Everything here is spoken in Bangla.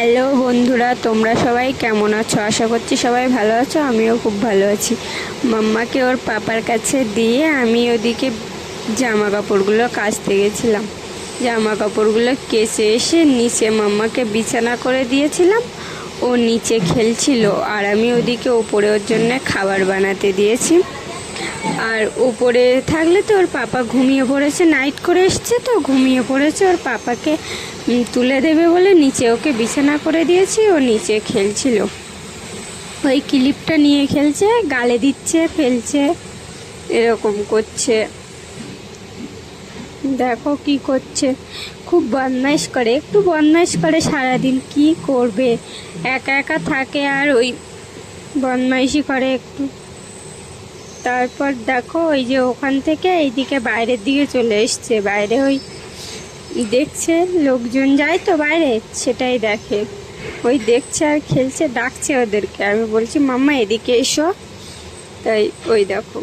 হ্যালো বন্ধুরা, তোমরা সবাই কেমন আছো? আশা করছি সবাই ভালো আছো। আমিও খুব ভালো আছি। মাম্মাকে ওর পাপার কাছে দিয়ে আমি ওদিকে জামা কাপড়গুলো কাচতে গেছিলাম। জামা কাপড়গুলো কেচে এসে নিচে মাম্মাকে বিছানা করে দিয়েছিলাম। ও নিচে খেলছিল আর আমি ওদিকে ওপরে ওর জন্য খাবার বানাতে দিয়েছি। আর উপরে থাকলে তো ওর পাপা ঘুমিয়ে পড়েছে, নাইট করে এসছে তো ঘুমিয়ে পড়েছে। ওর পাপাকে তুলে দেবে বলে নিচে ওকে বিছানা করে দিয়েছি। ও নিচে খেলছিল, ওই ক্লিপটা নিয়ে খেলছে, গালে দিচ্ছে, ফেলছে, এরকম করছে। দেখো কি করছে, খুব বদমাইশ করে, একটু বদমাইশ করে সারাদিন। কি করবে, একা একা থাকে আর ওই বদমাইশি করে একটু। তারপর দেখো ওই যে ওখান থেকে এইদিকে বাইরের দিকে চলে এসছে। বাইরে ওই দেখছে, লোকজন যায় তো বাইরে, সেটাই দেখে। ওই দেখছে আর খেলছে, ডাকছে ওদেরকে। আমি বলছি মাম্মা এদিকে এসো, তাই ওই দেখো।